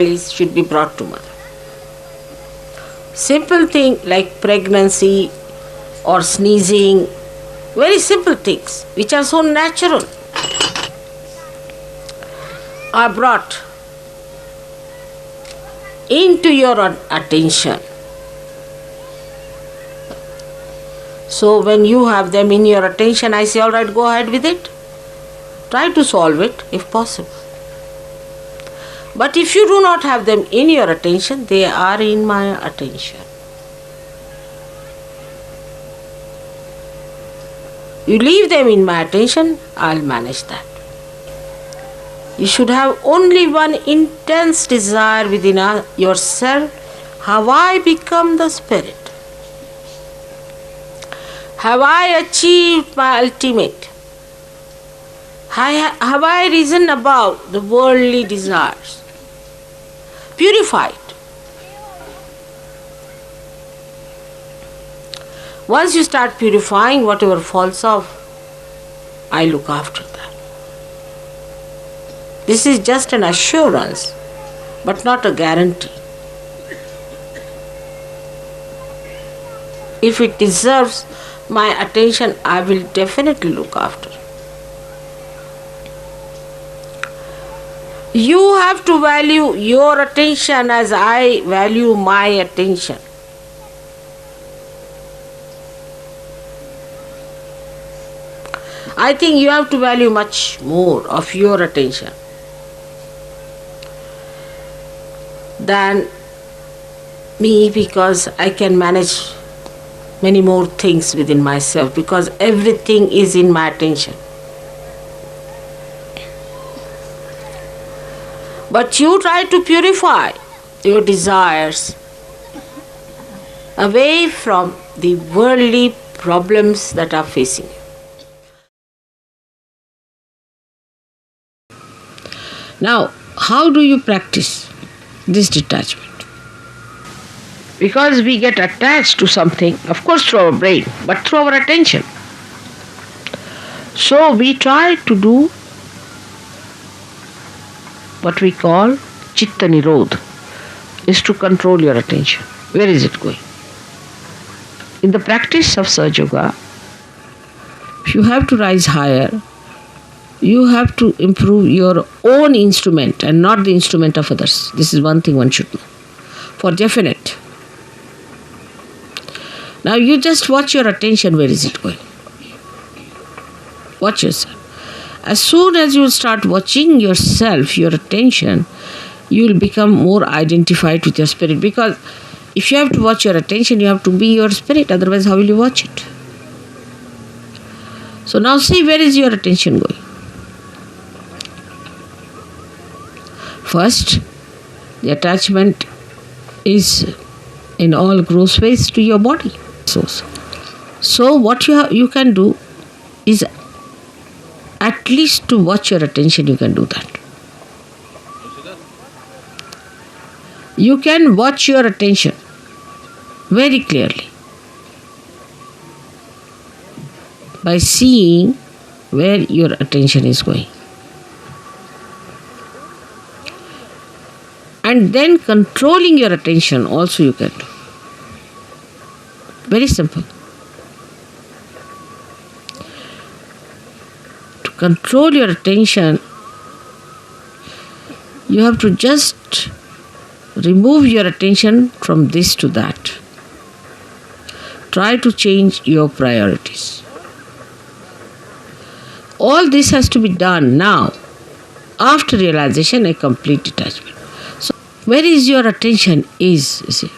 should be brought to mother. Simple thing like pregnancy or sneezing, very simple things which are so natural, are brought into your attention. So when you have them in your attention, I say, all right, go ahead with it. Try to solve it if possible. But if you do not have them in your attention, they are in my attention. You leave them in my attention, I'll manage that. You should have only one intense desire within yourself. Have I become the spirit? Have I achieved my ultimate? Have I risen above the worldly desires? Purified. Once you start purifying, whatever falls off, I look after that. This is just an assurance, but not a guarantee. If it deserves my attention, I will definitely look after. You have to value your attention as I value my attention. I think you have to value much more of your attention than me, because I can manage many more things within myself, because everything is in my attention. But you try to purify your desires away from the worldly problems that are facing you. Now, how do you practice this detachment? Because we get attached to something, of course through our brain, but through our attention. So we try to do what we call Chitta Nirodh, is to control your attention. Where is it going? In the practice of Sahaja Yoga, if you have to rise higher, you have to improve your own instrument and not the instrument of others. This is one thing one should know, for definite. Now you just watch your attention, where is it going? Watch yourself. As soon as you start watching yourself, your attention, you will become more identified with your spirit. Because if you have to watch your attention, you have to be your spirit, otherwise how will you watch it? So now see, where is your attention going? First, the attachment is in all gross ways to your body. So what you can do is, at least to watch your attention, you can do that. You can watch your attention very clearly by seeing where your attention is going. And then controlling your attention also you can do. Very simple. To control your attention, you have to just remove your attention from this to that. Try to change your priorities. All this has to be done now, after realization and complete detachment. So, where is your attention is, you see,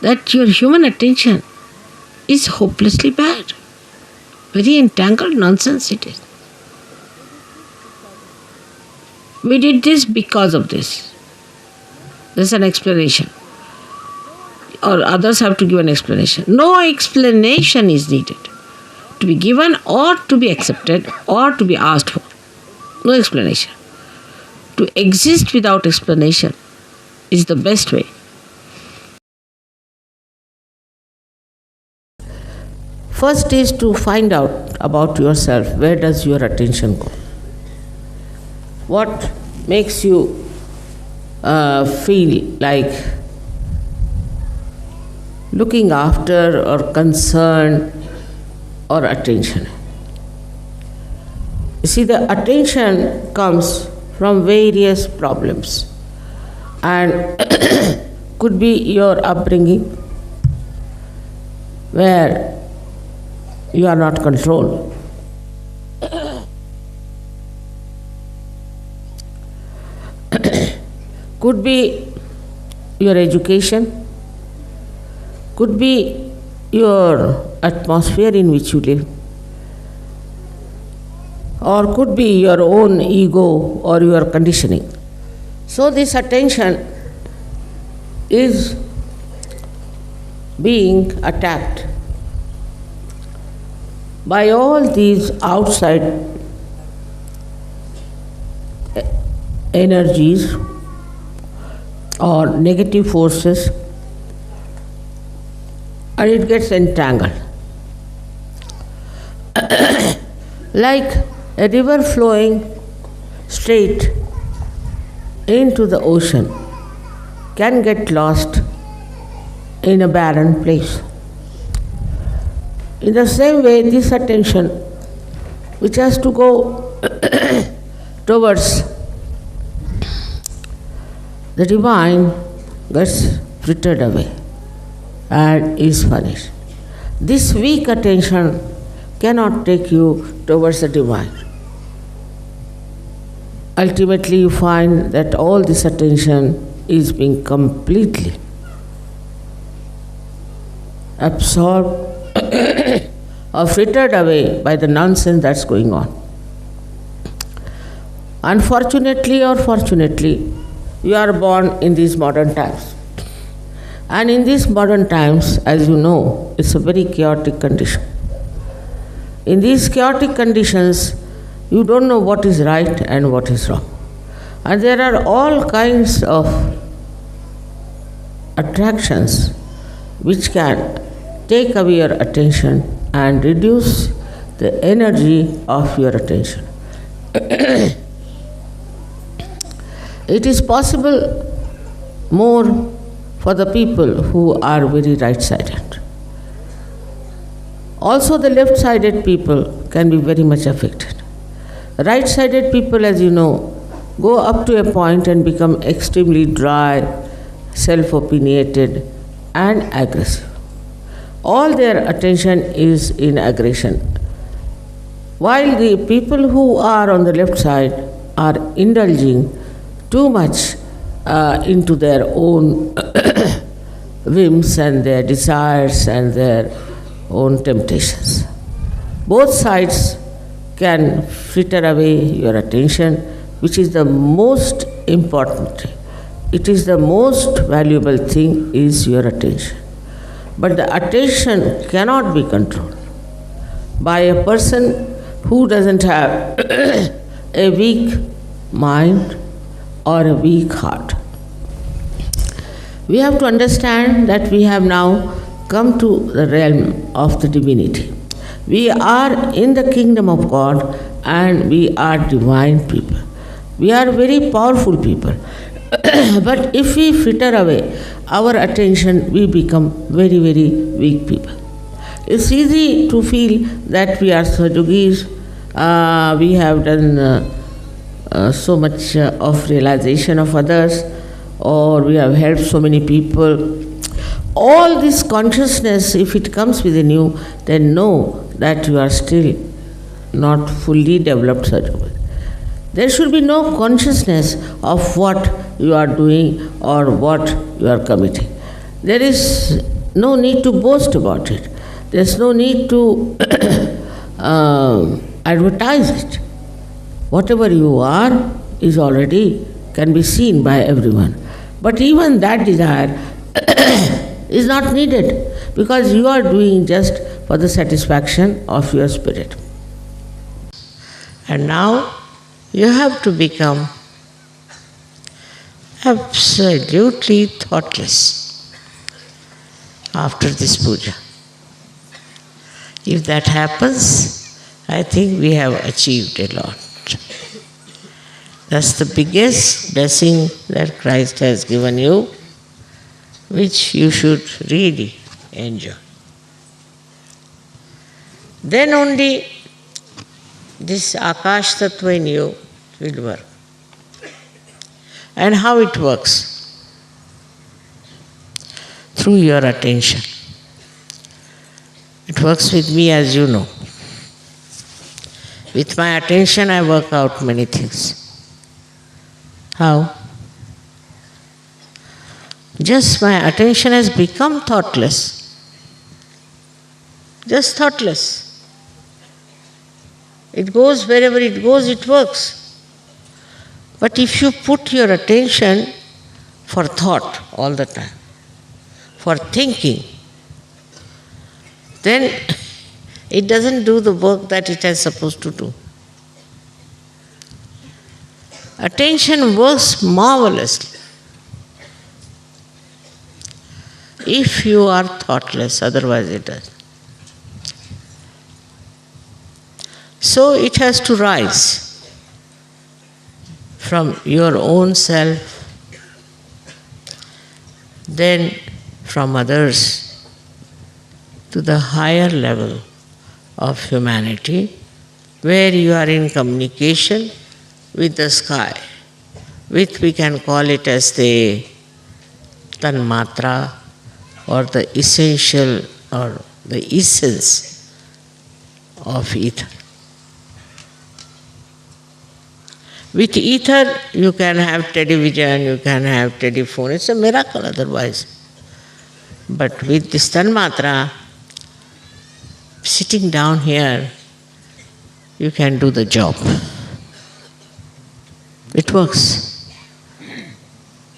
that your human attention is hopelessly bad. Very entangled nonsense it is. We did this because of this. There's an explanation. Or others have to give an explanation. No explanation is needed to be given or to be accepted or to be asked for. No explanation. To exist without explanation is the best way. First is to find out about yourself. Where does your attention go? What makes you feel like looking after or concern or attention. You see, the attention comes from various problems and could be your upbringing where you are not controlled. Could be your education, could be your atmosphere in which you live, or could be your own ego or your conditioning. So, this attention is being attacked by all these outside energies or negative forces, and it gets entangled. Like a river flowing straight into the ocean can get lost in a barren place. In the same way, this attention, which has to go towards the divine, gets frittered away and is punished. This weak attention cannot take you towards the divine. Ultimately, you find that all this attention is being completely absorbed or frittered away by the nonsense that's going on. Unfortunately or fortunately, you are born in these modern times. And in these modern times, as you know, it's a very chaotic condition. In these chaotic conditions, you don't know what is right and what is wrong. And there are all kinds of attractions which can take away your attention and reduce the energy of your attention. It is possible more for the people who are very right-sided. Also, the left-sided people can be very much affected. Right-sided people, as you know, go up to a point and become extremely dry, self-opinionated, and aggressive. All their attention is in aggression. While the people who are on the left side are indulging too much into their own whims and their desires and their own temptations. Both sides can fritter away your attention, which is the most important. It is the most valuable thing is your attention. But the attention cannot be controlled by a person who doesn't have a weak mind or a weak heart. We have to understand that we have now come to the realm of the divinity. We are in the kingdom of God and we are divine people. We are very powerful people. But if we fritter away our attention, we become very, very weak people. It's easy to feel that we are sadhugis, we have done so much of realization of others, or we have helped so many people. All this consciousness, if it comes within you, then know that you are still not fully developed sadhuga. There should be no consciousness of what you are doing or what you are committing. There is no need to boast about it. There is no need to advertise it. Whatever you are is already can be seen by everyone. But even that desire is not needed because you are doing just for the satisfaction of your spirit. And now you have to become absolutely thoughtless after this puja. If that happens, I think we have achieved a lot. That's the biggest blessing that Christ has given you, which you should really enjoy. Then only this Akash Tattva in you will work. And how it works? Through your attention. It works with me, as you know. With my attention, I work out many things. How? Just my attention has become thoughtless. Just thoughtless. It goes wherever it goes, it works. But if you put your attention for thought all the time, for thinking, then it doesn't do the work that it is supposed to do. Attention works marvelously if you are thoughtless, otherwise it doesn't. So it has to rise from your own self, then from others, to the higher level of humanity, where you are in communication with the sky, which we can call it as the Tanmatra, or the essential or the essence of ether. With ether, you can have television, you can have telephone. It's a miracle otherwise. But with this Tanmatra, sitting down here, you can do the job. It works.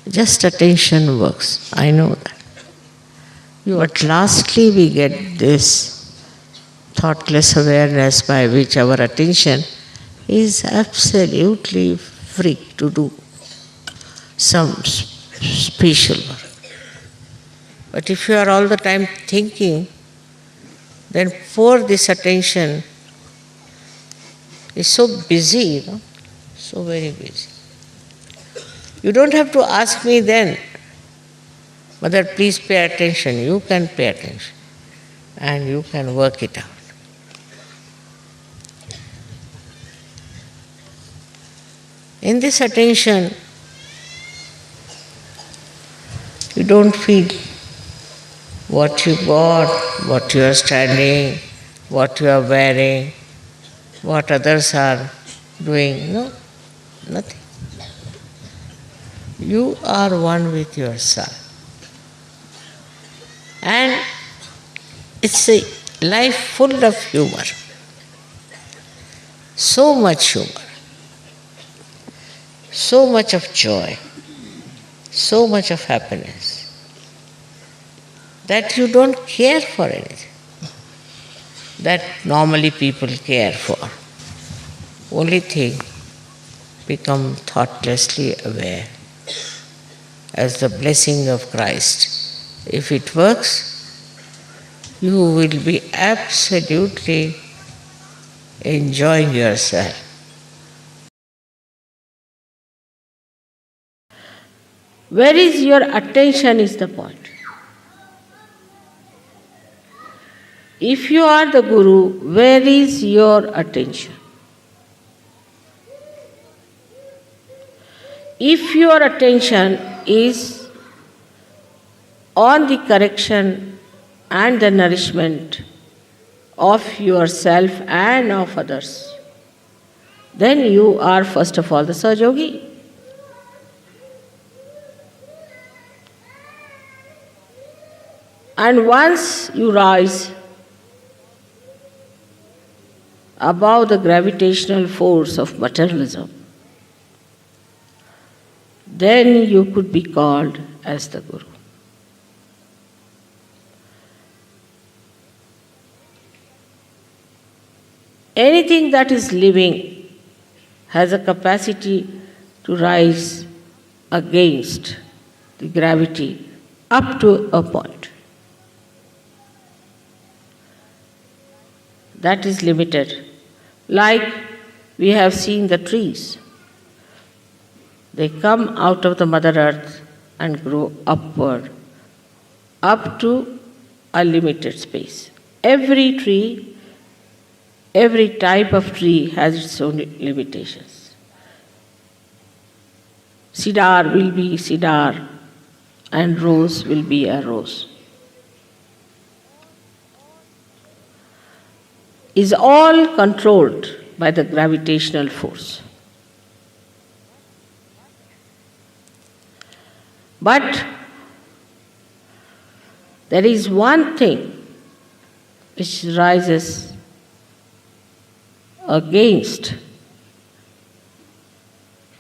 Just attention works. I know that. But lastly, we get this thoughtless awareness by which our attention is absolutely free to do some special work. But if you are all the time thinking, then for this attention is so busy, so very busy. You don't have to ask me then, Mother, please pay attention. You can pay attention and you can work it out. In this attention, you don't feel what you got, what you are studying, what you are wearing, what others are doing. No, nothing. You are one with yourself. And it's a life full of humor. So much humor. So much of joy. So much of happiness. That you don't care for anything that normally people care for. Only thing, become thoughtlessly aware as the blessing of Christ. If it works, you will be absolutely enjoying yourself. Where is your attention is the point. If you are the Guru, where is your attention? If your attention is on the correction and the nourishment of yourself and of others, then you are first of all the Sahaja-yogi. And once you rise above the gravitational force of materialism, then you could be called as the Guru. Anything that is living has a capacity to rise against the gravity up to a point. That is limited. Like we have seen the trees. They come out of the Mother Earth and grow upward, up to a limited space. Every tree, every type of tree has its own limitations. Cedar will be cedar, and rose will be a rose. Is all controlled by the gravitational force. But there is one thing which rises against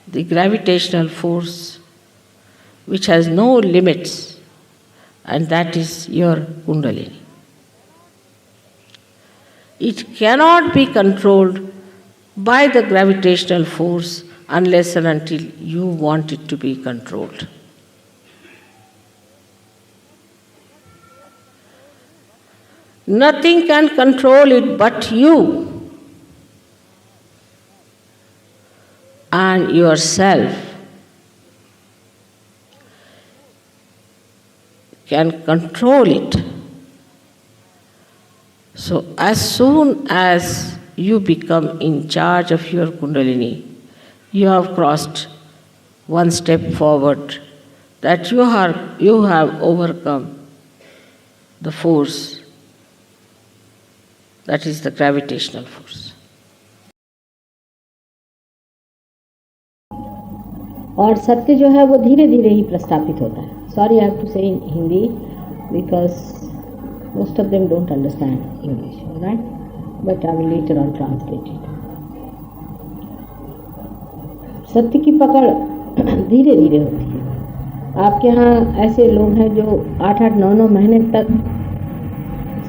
the gravitational force, which has no limits, and that is your Kundalini. It cannot be controlled by the gravitational force unless and until you want it to be controlled. Nothing can control it but you and yourself can control it. So, as soon as you become in charge of your Kundalini, you have crossed one step forward, that you have overcome the force, that is the gravitational force. और सत्य जो है वो धीरे धीरे ही प्रस्थापित होता है. Sorry I have to say in Hindi because most of them don't understand English, all right? But I will later on translate it. सत्य की पकड़ धीरे धीरे होती है. आपके यहाँ ऐसे लोग हैं जो 8-8, 9-9 महीने तक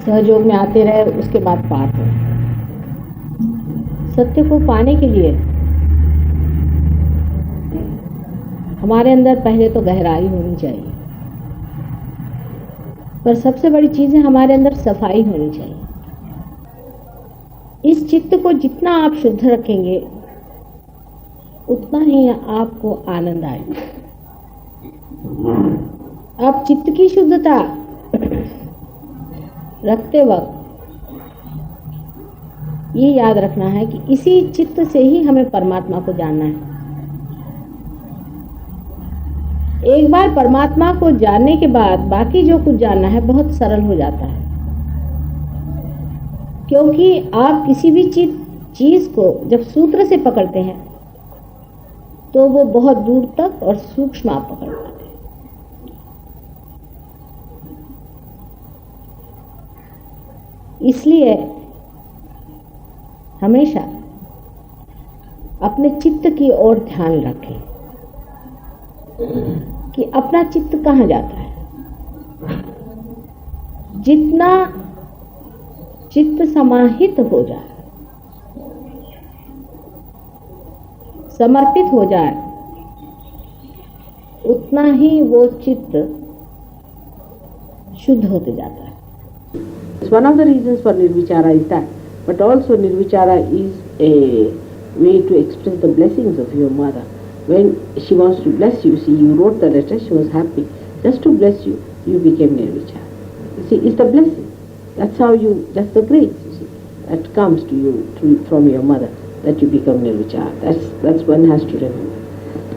सहयोग में आते रहे, उसके बाद पार हो. सत्य को पाने के लिए हमारे अंदर पहले तो गहराई होनी चाहिए, पर सबसे बड़ी चीज़ है हमारे अंदर सफाई होनी चाहिए. इस चित्त को जितना आप शुद्ध रखेंगे उतना ही आपको आनंद आएगा. आप चित्त की शुद्धता रखते वक्त ये याद रखना है कि इसी चित्त से ही हमें परमात्मा को जानना है. एक बार परमात्मा को जानने के बाद बाकी जो कुछ जानना है बहुत सरल हो जाता है, क्योंकि आप किसी भी चीज को जब सूत्र से पकड़ते हैं तो वो बहुत दूर तक और सूक्ष्म आप पकड़ पाते हैं. इसलिए हमेशा अपने चित्त की ओर ध्यान रखें कि अपना चित्त कहाँ जाता है. जितना चित्त समाहित हो जाए, समर्पित हो जाए, उतना ही वो चित्त शुद्ध होते जाता है. One of the reasons for Nirvichara is that, but also Nirvichara is a way to express the blessings of your mother. When she wants to bless you, see, you wrote the letter, she was happy. Just to bless you, you became Nirvichara. You see, it's the blessing. That's how that's the grace, you see, that comes to you from your mother, that you become Nirvichara. That's one has to remember.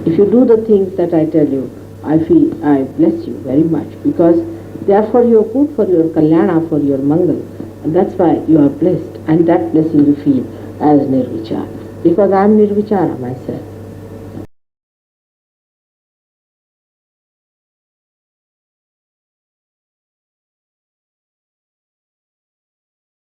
If you do the things that I tell you, I feel I bless you very much, because they are for your good, for your kalyana, for your mangal. And that's why you are blessed. And that blessing you feel as Nirvichara. Because I am Nirvichara myself.